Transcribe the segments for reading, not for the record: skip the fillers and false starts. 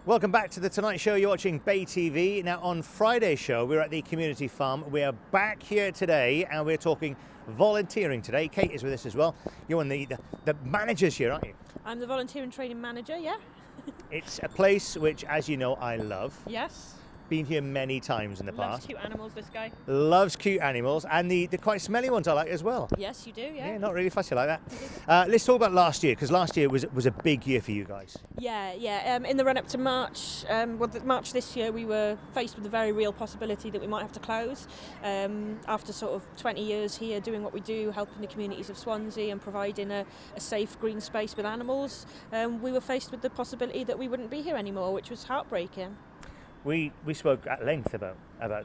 Welcome back to The Tonight Show. You're watching Bay TV. Now, on Friday's show, we're at the community farm. We are back here today, and we're talking volunteering today. Kate is with us as well. You're one of the managers here, aren't you? I'm the volunteer and training manager, yeah. It's a place which, as you know, I love. Yes. Been here many times in the past. Loves cute animals, this guy. Loves cute animals, and the quite smelly ones I like as well. Yes, you do, yeah. Yeah, not really fussy like that. Let's talk about last year, because last year was a big year for you guys. Yeah. In the run-up to March, March this year, we were faced with the very real possibility that we might have to close. After sort of 20 years here doing what we do, helping the communities of Swansea and providing a safe green space with animals, we were faced with the possibility that we wouldn't be here anymore, which was heartbreaking. We spoke at length about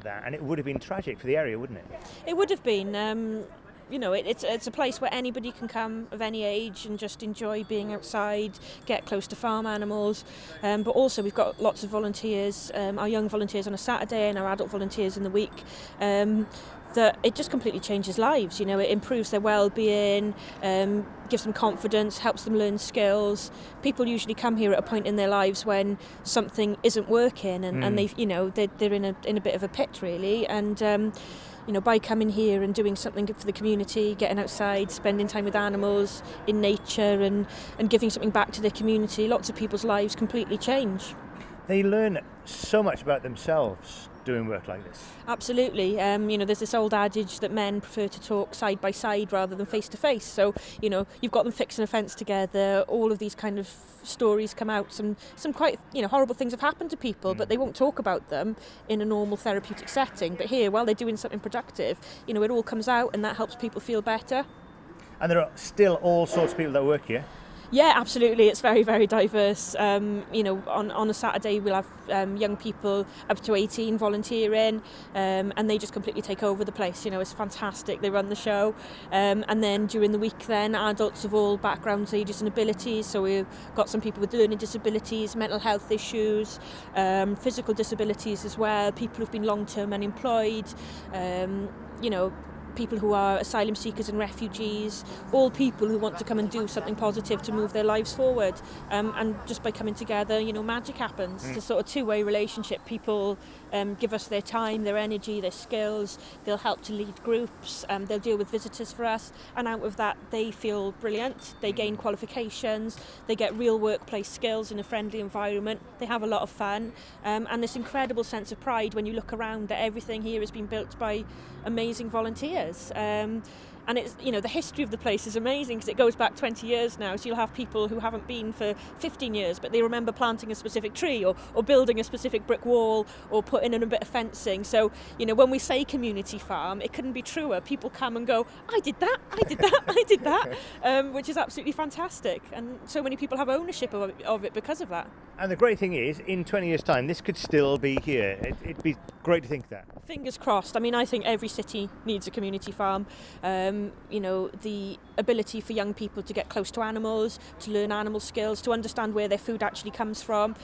that, and it would have been tragic for the area, wouldn't it? It would have been. It's a place where anybody can come of any age and just enjoy being outside, get close to farm animals. But also we've got lots of volunteers, our young volunteers on a Saturday and our adult volunteers in the week. That it just completely changes lives. You know, it improves their well-being, gives them confidence, helps them learn skills. People usually come here at a point in their lives when something isn't working, and they're in a bit of a pit really. And by coming here and doing something good for the community, getting outside, spending time with animals, in nature, and giving something back to their community, lots of people's lives completely change. They learn so much about themselves doing work like this. Absolutely. There's this old adage that men prefer to talk side by side rather than face to face. So, you've got them fixing a fence together. All of these kind of stories come out. Some quite, horrible things have happened to people, but they won't talk about them in a normal therapeutic setting. But here, while they're doing something productive, it all comes out, and that helps people feel better. And there are still all sorts of people that work here. Yeah, absolutely. It's very, very diverse. On a Saturday we'll have young people up to 18 volunteering, and they just completely take over the place. It's fantastic. They run the show. And then during the week then, adults of all backgrounds, ages and abilities. So we've got some people with learning disabilities, mental health issues, physical disabilities as well, people who've been long-term unemployed, people who are asylum seekers and refugees, all people who want to come and do something positive to move their lives forward. And just by coming together, magic happens. It's a sort of two-way relationship. People give us their time, their energy, their skills. They'll help to lead groups. They'll deal with visitors for us. And out of that, they feel brilliant. They gain qualifications. They get real workplace skills in a friendly environment. They have a lot of fun. And this incredible sense of pride when you look around that everything here has been built by amazing volunteers. And it's, the history of the place is amazing because it goes back 20 years now. So you'll have people who haven't been for 15 years, but they remember planting a specific tree or building a specific brick wall or putting in a bit of fencing. So, when we say community farm, it couldn't be truer. People come and go, I did that, which is absolutely fantastic. And so many people have ownership of it because of that. And the great thing is, in 20 years' time, this could still be here. It'd be great to think that. Fingers crossed. I think every city needs a community farm. The ability for young people to get close to animals, to learn animal skills, to understand where their food actually comes from.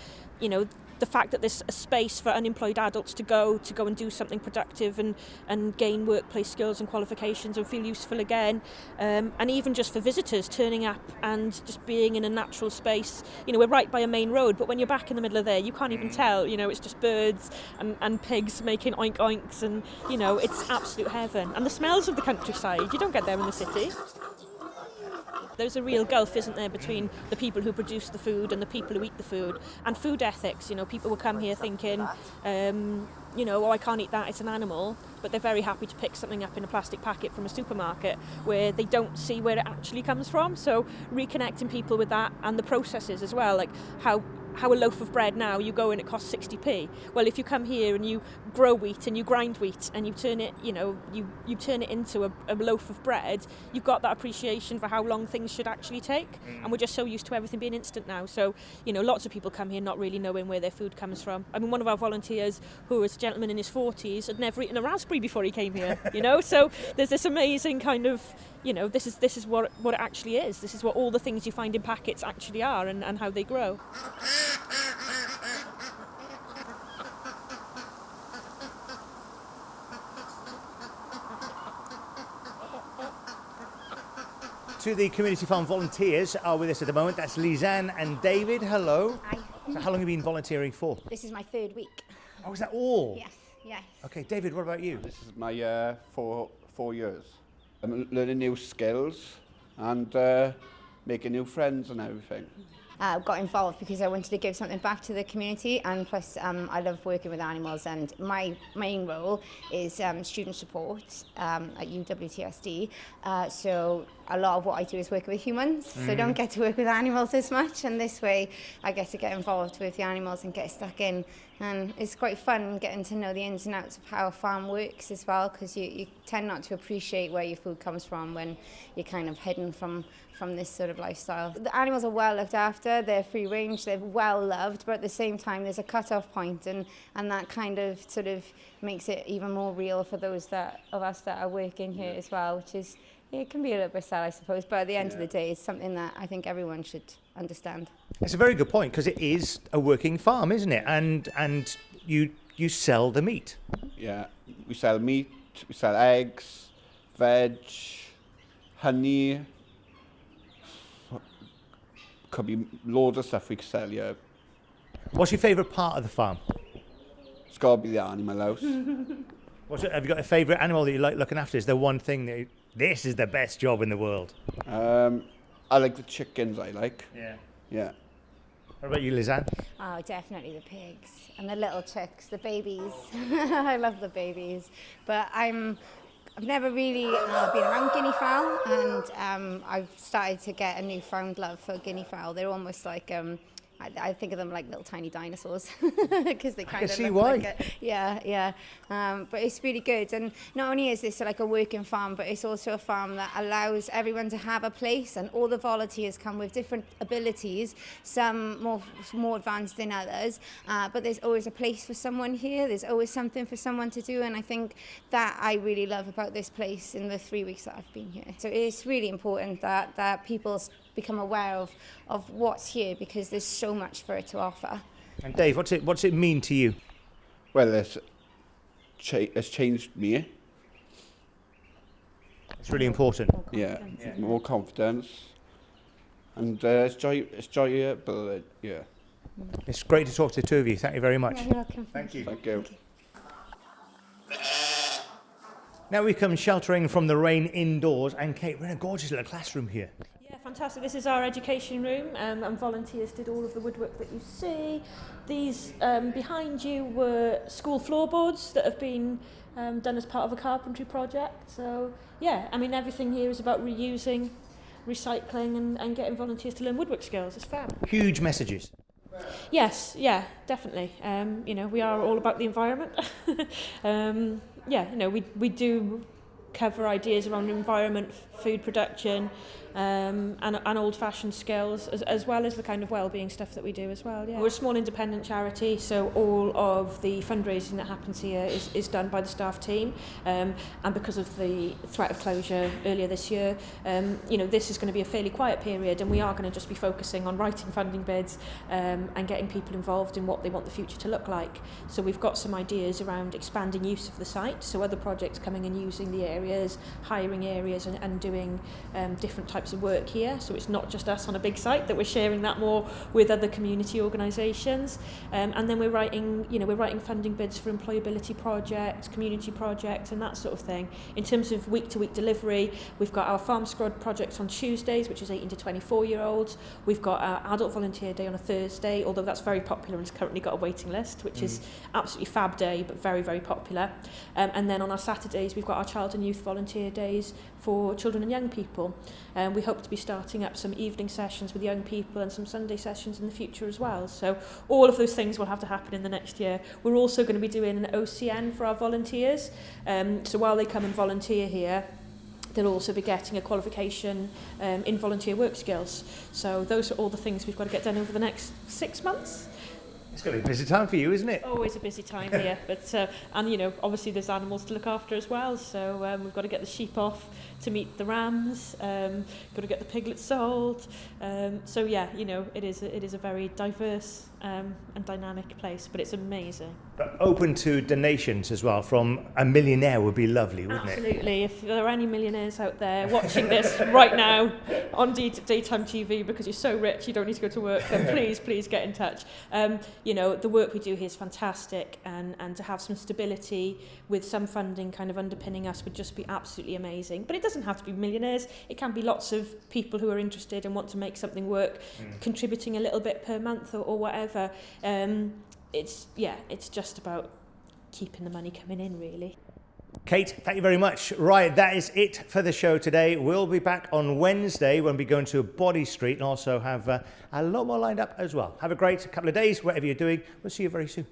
The fact that there's a space for unemployed adults to go and do something productive and gain workplace skills and qualifications and feel useful again. And even just for visitors turning up and just being in a natural space. We're right by a main road, but when you're back in the middle of there, you can't even tell. It's just birds and pigs making oink oinks, and, it's absolute heaven. And the smells of the countryside, you don't get them in the city. There's a real gulf, isn't there, between the people who produce the food and the people who eat the food. And food ethics, people will come here thinking, I can't eat that, it's an animal. But they're very happy to pick something up in a plastic packet from a supermarket where they don't see where it actually comes from. So reconnecting people with that and the processes as well, like how a loaf of bread now, you go and it costs 60p. Well, if you come here and you grow wheat and you grind wheat and you turn it, you turn it into a loaf of bread, you've got that appreciation for how long things should actually take. And we're just so used to everything being instant now. So, lots of people come here not really knowing where their food comes from. One of our volunteers, who was a gentleman in his 40s, had never eaten a raspberry before he came here, So there's this amazing kind of, this is what it actually is. This is what all the things you find in packets actually are and how they grow. To the community farm volunteers are with us at the moment. That's Lisanne and David. Hello. Hi. So how long have you been volunteering for? This is my 3rd week. Oh, is that all? Yes, yes. Okay, David, what about you? This is my 4 years. I'm learning new skills and making new friends and everything. Got involved because I wanted to give something back to the community, and plus I love working with animals, and my main role is student support at UWTSD, so a lot of what I do is work with humans, so I don't get to work with animals as much, and this way I get to get involved with the animals and get stuck in, and it's quite fun getting to know the ins and outs of how a farm works as well, because you tend not to appreciate where your food comes from when you're kind of hidden from this sort of lifestyle. The animals are well looked after, they're free range, they're well loved, but at the same time there's a cut-off point, and that kind of sort of makes it even more real for those of us that are working here as well, which is, it can be a little bit sad, I suppose, but at the end of the day it's something that I think everyone should understand. It's a very good point, because it is a working farm, isn't it? And you sell the meat. Yeah, we sell meat, we sell eggs, veg, honey. Could be loads of stuff we could sell here. What's your favourite part of the farm? It's got to be the animal house. Have you got a favourite animal that you like looking after? Is there one thing that this is the best job in the world? I like the chickens, I like. Yeah. Yeah. What about you, Lizanne? Oh, definitely the pigs and the little chicks, the babies. I love the babies, but I've never really been around guinea fowl, and I've started to get a newfound love for guinea fowl. They're almost like, I think of them like little tiny dinosaurs, because they kind of look like it. Yeah. But it's really good, and not only is this like a working farm, but it's also a farm that allows everyone to have a place, and all the volunteers come with different abilities, some more advanced than others, but there's always a place for someone here, there's always something for someone to do, and I think that I really love about this place in the 3 weeks that I've been here. So it's really important that people become aware of what's here, because there's so much for it to offer. And Dave, what's it mean to you? Well, it's changed me. It's really important. More confidence. And it's joyable, yeah. It's great to talk to the two of you. Thank you very much. Yeah, you're welcome. Thank you. Thank you. Now we come sheltering from the rain indoors, and Kate, we're in a gorgeous little classroom here. Yeah, fantastic. This is our education room, and volunteers did all of the woodwork that you see. These behind you were school floorboards that have been done as part of a carpentry project. So yeah, I mean, everything here is about reusing, recycling, and getting volunteers to learn woodwork skills. It's fab. Huge messages. Yes, yeah, definitely. We are all about the environment. We do cover ideas around environment, food production, and old-fashioned skills, as well as the kind of well-being stuff that we do as well. Yeah. We're a small independent charity, so all of the fundraising that happens here is done by the staff team, and because of the threat of closure earlier this year, this is going to be a fairly quiet period, and we are going to just be focusing on writing funding bids and getting people involved in what they want the future to look like. So we've got some ideas around expanding use of the site, so other projects coming and using the areas, hiring areas, and doing different types of work here. So it's not just us on a big site, that we're sharing that more with other community organisations, and then we're writing funding bids for employability projects, community projects, and that sort of thing. In terms of week-to-week delivery, we've got our Farm Squad projects on Tuesdays, which is 18 to 24-year-olds. We've got our Adult Volunteer Day on a Thursday, although that's very popular and has currently got a waiting list, which is absolutely fab day, but very, very popular. And then on our Saturdays, we've got our Child and Youth Volunteer Days for children and young people. We hope to be starting up some evening sessions with young people and some Sunday sessions in the future as well. So all of those things will have to happen in the next year. We're also going to be doing an OCN for our volunteers. So while they come and volunteer here, they'll also be getting a qualification in volunteer work skills. So those are all the things we've got to get done over the next 6 months. It's going to be a busy time for you, isn't it? Always a busy time here, but obviously there's animals to look after as well. So we've got to get the sheep off to meet the rams. Got to get the piglets sold. It is a very diverse and dynamic place, but it's amazing. But open to donations as well from a millionaire would be lovely, wouldn't it? Absolutely. If there are any millionaires out there watching this right now on daytime TV because you're so rich you don't need to go to work, then please get in touch. You know, the work we do here is fantastic, and to have some stability with some funding kind of underpinning us would just be absolutely amazing. But it doesn't have to be millionaires. It can be lots of people who are interested and want to make something work, contributing a little bit per month or whatever. It's just about keeping the money coming in, really. Kate, thank you very much. Right, that is it for the show today. We'll be back on Wednesday when we go into Body Street and also have a lot more lined up as well. Have a great couple of days, whatever you're doing. We'll see you very soon.